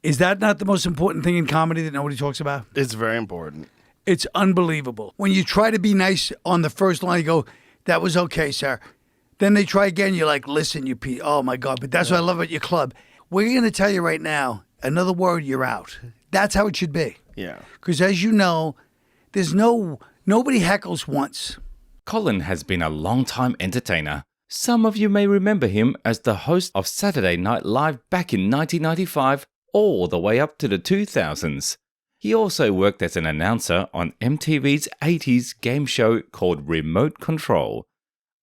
Is that not the most important thing in comedy that nobody talks about? It's very important. It's unbelievable. When you try to be nice on the first line, you go, that was okay, sir. Then they try again, you're like, listen, you Pete. Oh, my God. But that's what I love about your club. We're going to tell you right now, another word, you're out. That's how it should be. Yeah. Because as you know, nobody heckles once. Colin has been a long-time entertainer. Some of you may remember him as the host of Saturday Night Live back in 1995 all the way up to the 2000s. He also worked as an announcer on MTV's 80s game show called Remote Control.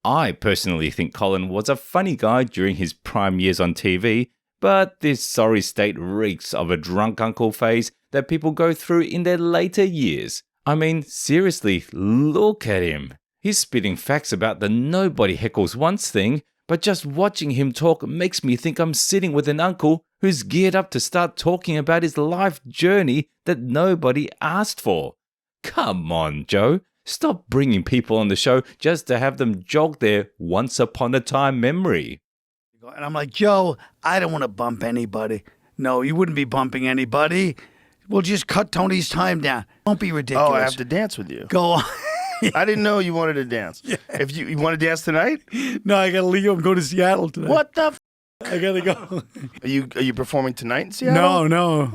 I personally think Colin was a funny guy during his prime years on TV, but this sorry state reeks of a drunk uncle phase that people go through in their later years. I mean, seriously, look at him. He's spitting facts about the nobody heckles once thing, but just watching him talk makes me think I'm sitting with an uncle who's geared up to start talking about his life journey that nobody asked for. Come on, Joe. Stop bringing people on the show just to have them jog their once upon a time memory. And I'm like, Joe, I don't want to bump anybody. No, you wouldn't be bumping anybody. We'll just cut Tony's time down. Don't be ridiculous. Oh, I have to dance with you. Go on. I didn't know you wanted to dance. Yeah. If you want to dance tonight? No, I got to leave. I'm going to Seattle tonight. What the I got to go. Are you performing tonight in Seattle? No.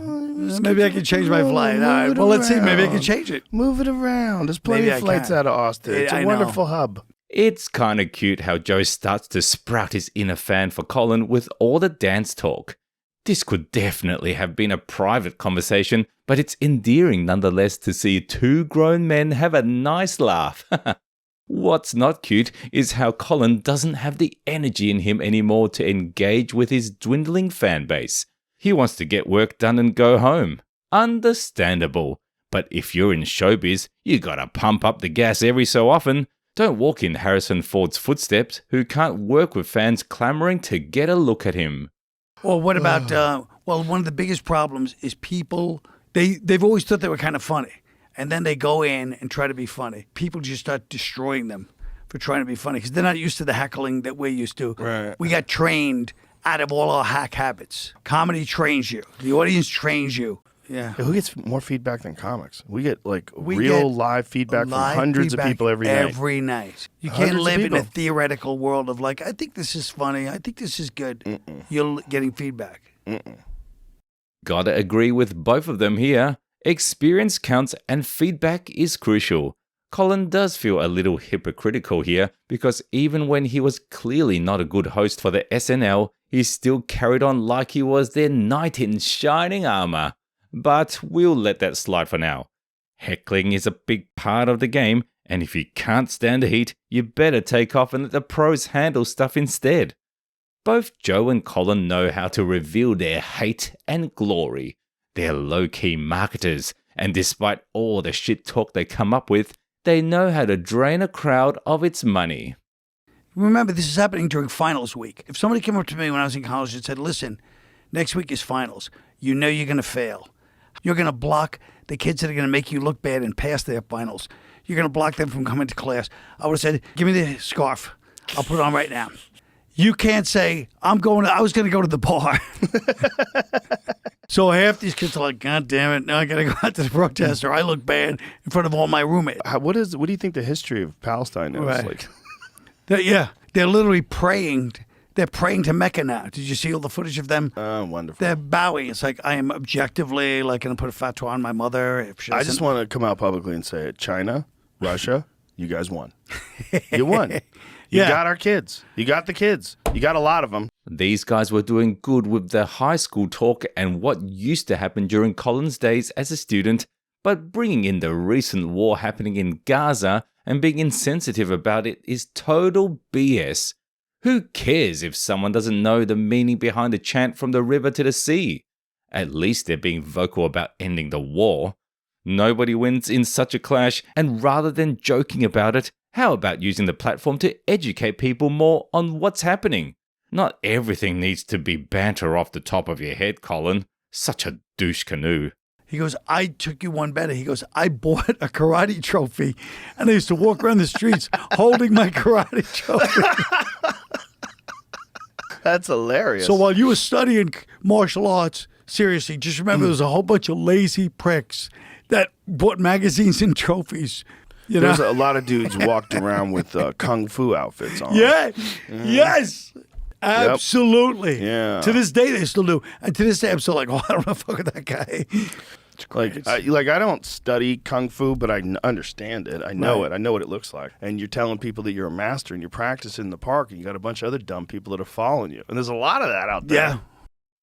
Maybe I can change my flight. All right. Well, let's see. Maybe I can change it. Move it around. There's plenty of flights out of Austin. It's a wonderful hub. It's kind of cute how Joe starts to sprout his inner fan for Colin with all the dance talk. This could definitely have been a private conversation, but it's endearing nonetheless to see two grown men have a nice laugh. What's not cute is how Colin doesn't have the energy in him anymore to engage with his dwindling fan base. He wants to get work done and go home. Understandable. But if you're in showbiz, you gotta pump up the gas every so often. Don't walk in Harrison Ford's footsteps, who can't work with fans clamoring to get a look at him. Well, what about, one of the biggest problems is people, they've always thought they were kind of funny. And then they go in and try to be funny. People just start destroying them for trying to be funny because they're not used to the heckling that we're used to. Right. We got trained out of all our hack habits. Comedy trains you. The audience trains you. Yeah. Who gets more feedback than comics? We get real live feedback from hundreds of people every night. Every night. You can't live in a theoretical world of like, I think this is funny. I think this is good. You're getting feedback. Gotta agree with both of them here. Experience counts and feedback is crucial. Colin does feel a little hypocritical here because even when he was clearly not a good host for the SNL, he still carried on like he was their knight in shining armor. But we'll let that slide for now. Heckling is a big part of the game, and if you can't stand the heat, you better take off and let the pros handle stuff instead. Both Joe and Colin know how to reveal their hate and glory. They're low-key marketers, and despite all the shit talk they come up with, they know how to drain a crowd of its money. Remember, this is happening during finals week. If somebody came up to me when I was in college and said, listen, next week is finals. You know you're going to fail. You're going to block the kids that are going to make you look bad and pass their finals. You're going to block them from coming to class. I would have said, give me the scarf. I'll put it on right now. You can't say, I was going to go to the bar. So half these kids are like, God damn it, now I got to go out to the protest or I look bad in front of all my roommates. What do you think the history of Palestine is? Right. They're literally praying. They're praying to Mecca now. Did you see all the footage of them? Oh, wonderful. They're bowing. It's like, I am objectively going to put a fatwa on my mother. If she I just want to come out publicly and say it. China, Russia, you guys won. You won. You got our kids. You got the kids. You got a lot of them. These guys were doing good with their high school talk and what used to happen during Colin's days as a student, but bringing in the recent war happening in Gaza and being insensitive about it is total BS. Who cares if someone doesn't know the meaning behind the chant from the river to the sea? At least they're being vocal about ending the war. Nobody wins in such a clash, and rather than joking about it, how about using the platform to educate people more on what's happening? Not everything needs to be banter off the top of your head, Colin. Such a douche canoe. He goes, I took you one better. He goes, I bought a karate trophy, and I used to walk around the streets holding my karate trophy. That's hilarious. So while you were studying martial arts, Seriously, just remember there was a whole bunch of lazy pricks that bought magazines and trophies. You know? There's a lot of dudes walked around with kung fu outfits on. Yeah. Yes. Absolutely. Yeah. To this day, they still do. And to this day, I'm still like, oh, I don't want to fuck with that guy. I don't study kung fu, but I understand it. I know it. I know what it looks like. And you're telling people that you're a master and you're practicing in the park, and you got a bunch of other dumb people that are following you. And there's a lot of that out there. Yeah.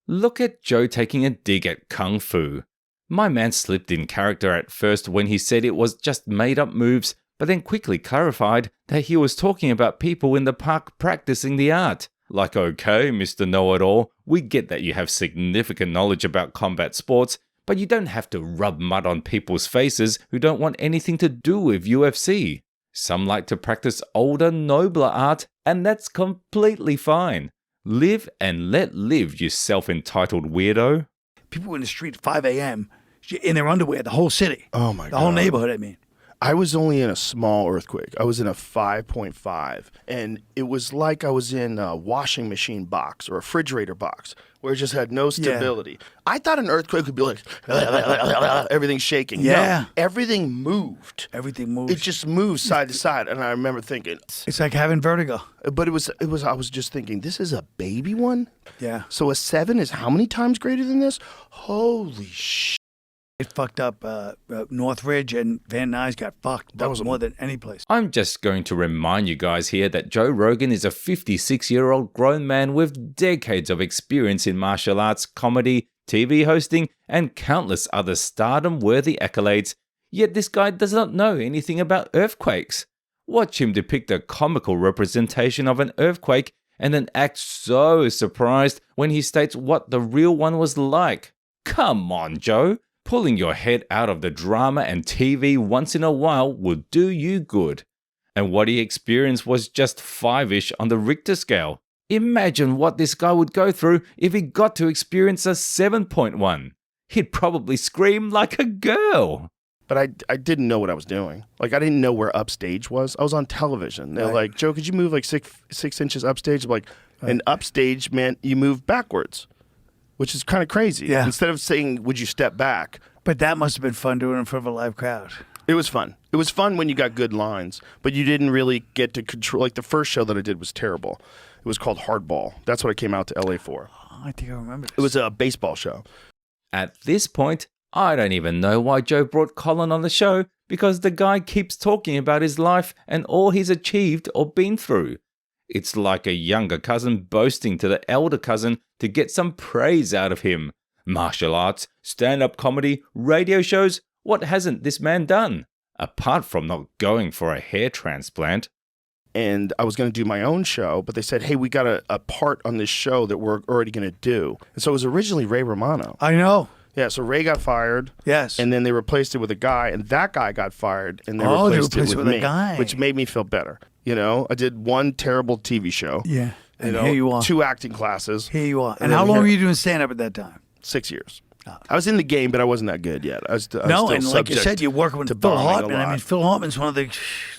Look at Joe taking a dig at Kung Fu. My man slipped in character at first when he said it was just made up moves, but then quickly clarified that he was talking about people in the park practicing the art. Like, okay, Mr. Know-It-All, we get that you have significant knowledge about combat sports, but you don't have to rub mud on people's faces who don't want anything to do with UFC. Some like to practice older, nobler art, and that's completely fine. Live and let live, you self-entitled weirdo. People in the street at 5 a.m. in their underwear, the whole city. Oh, my God. The whole neighborhood, I mean. I was only in a small earthquake. I was in a 5.5, and it was like I was in a washing machine box or a refrigerator box where it just had no stability. Yeah. I thought an earthquake would be like, everything shaking. Yeah. No, everything moved. Everything moved. It just moved side to side, and I remember thinking... It's like having vertigo. But it was. I was just thinking, this is a baby one? Yeah. So a 7 is how many times greater than this? Holy shit. It fucked up Northridge, and Van Nuys got fucked. That was more than any place. I'm just going to remind you guys here that Joe Rogan is a 56-year-old grown man with decades of experience in martial arts, comedy, TV hosting, and countless other stardom-worthy accolades. Yet this guy does not know anything about earthquakes. Watch him depict a comical representation of an earthquake and then act so surprised when he states what the real one was like. Come on, Joe. Pulling your head out of the drama and TV once in a while will do you good. And what he experienced was just 5-ish on the Richter scale. Imagine what this guy would go through if he got to experience a 7.1. He'd probably scream like a girl. But I didn't know what I was doing. Like, I didn't know where upstage was. I was on television. They're like, Joe, could you move like six inches upstage? I'm like, and upstage meant you move backwards, which is kind of crazy. Yeah. Instead of saying, would you step back? But that must have been fun doing it in front of a live crowd. It was fun. It was fun when you got good lines, but you didn't really get to control. Like, the first show that I did was terrible. It was called Hardball. That's what I came out to LA for. Oh, I think I remember this. It was a baseball show. At this point, I don't even know why Joe brought Colin on the show, because the guy keeps talking about his life and all he's achieved or been through. It's like a younger cousin boasting to the elder cousin to get some praise out of him. Martial arts, stand-up comedy, radio shows, what hasn't this man done? Apart from not going for a hair transplant. And I was going to do my own show, but they said, hey, we got a part on this show that we're already going to do. And so it was originally Ray Romano. I know. Yeah, so Ray got fired. Yes. And then they replaced it with a guy, and that guy got fired, and they replaced it with me, a guy. which made me feel better. You know, I did one terrible TV show. Yeah. And here you are. 2 acting classes. Here you are. And how long were you doing stand-up at that time? 6 years. I was in the game, but I wasn't that good yet. I was still and like you said, you're working with Phil Hartman. I mean, Phil Hartman's one of the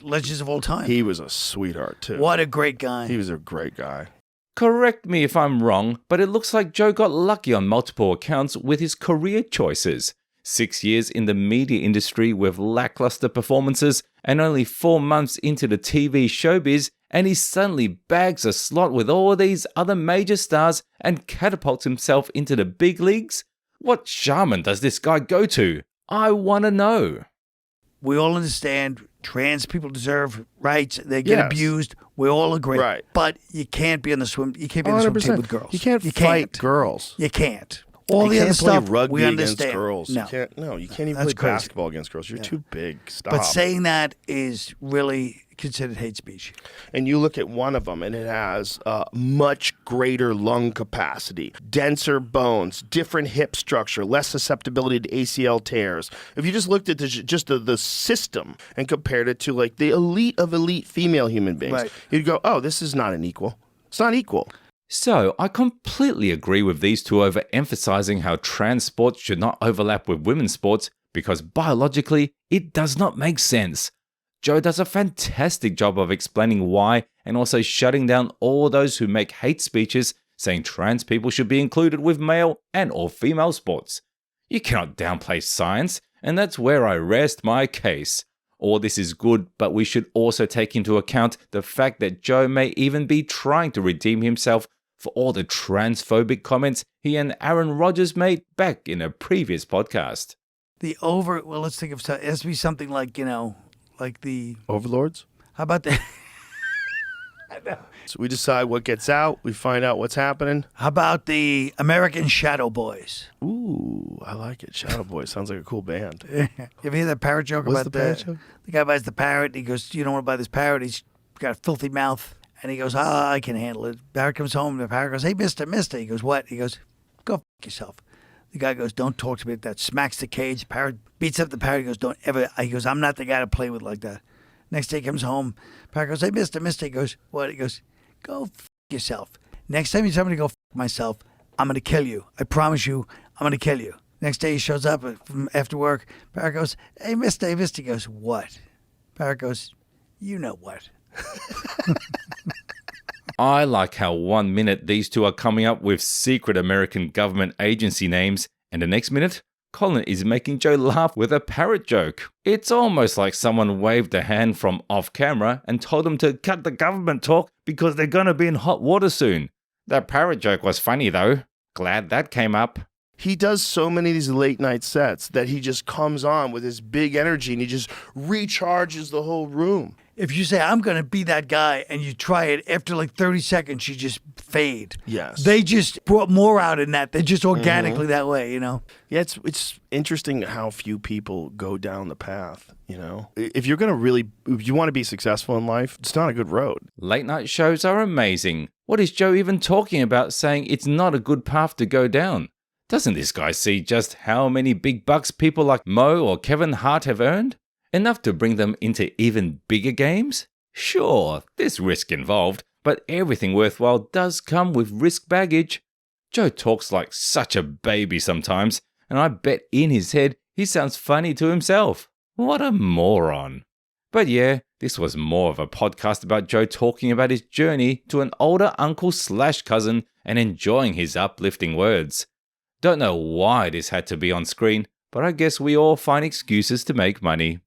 legends of all time. He was a sweetheart, too. What a great guy. He was a great guy. Correct me if I'm wrong, but it looks like Joe got lucky on multiple accounts with his career choices. 6 years in the media industry with lackluster performances, and only 4 months into the TV showbiz, and he suddenly bags a slot with all these other major stars and catapults himself into the big leagues? What shaman does this guy go to? I want to know. We all understand trans people deserve rights. They get abused. We all agree. Right. But you can't be on the swim. You can't be on the swim team with girls. You can't fight girls. You can't. All the other stuff, rugby we understand. Against girls. No, you can't even play basketball against girls. You're too big. Stop. But saying that is really considered hate speech. And you look at one of them, and it has much greater lung capacity, denser bones, different hip structure, less susceptibility to ACL tears. If you just looked at the system and compared it to like the elite of elite female human beings, you'd go, oh, this is not an equal. It's not equal. So, I completely agree with these two overemphasizing how trans sports should not overlap with women's sports because biologically, it does not make sense. Joe does a fantastic job of explaining why and also shutting down all those who make hate speeches saying trans people should be included with male and or female sports. You cannot downplay science, and that's where I rest my case. All this is good, but we should also take into account the fact that Joe may even be trying to redeem himself for all the transphobic comments he and Aaron Rodgers made back in a previous podcast. Well, let's think of it has to be something like, like the Overlords? How about the So we decide what gets out. We find out what's happening. How about the American Shadow Boys? Ooh, I like it. Shadow Boys sounds like a cool band. You ever hear that parrot joke What's about the parrot joke? The guy buys the parrot. He goes, "You don't want to buy this parrot. He's got a filthy mouth." And he goes, I can handle it. Parrot comes home. The parrot goes, "Hey, mister. He goes, "What?" He goes, "Go f yourself." The guy goes, "Don't talk to me like that." Smacks the cage. The parrot beats up the parrot. He goes, "Don't ever." He goes, "I'm not the guy to play with like that." Next day he comes home. Parrot goes, "Hey, mister. He goes, "What?" He goes, "Go f yourself. Next time you tell me to go f myself, I'm going to kill you. I promise you, I'm going to kill you." Next day he shows up from after work. Parrot goes, "Hey, mister. He goes, "What?" Parrot goes, "You know what." I like how 1 minute these two are coming up with secret American government agency names, and the next minute, Colin is making Joe laugh with a parrot joke. It's almost like someone waved a hand from off camera and told him to cut the government talk because they're gonna be in hot water soon. That parrot joke was funny though. Glad that came up. He does so many of these late night sets that he just comes on with his big energy and he just recharges the whole room. If you say, "I'm going to be that guy," and you try it, after like 30 seconds, you just fade. Yes. They just brought more out in that. They're just organically that way, Yeah, it's interesting how few people go down the path, If you're going to if you want to be successful in life, it's not a good road. Late night shows are amazing. What is Joe even talking about saying it's not a good path to go down? Doesn't this guy see just how many big bucks people like Mo or Kevin Hart have earned? Enough to bring them into even bigger games? Sure, there's risk involved, but everything worthwhile does come with risk baggage. Joe talks like such a baby sometimes, and I bet in his head he sounds funny to himself. What a moron. But yeah, this was more of a podcast about Joe talking about his journey to an older uncle/cousin and enjoying his uplifting words. Don't know why this had to be on screen, but I guess we all find excuses to make money.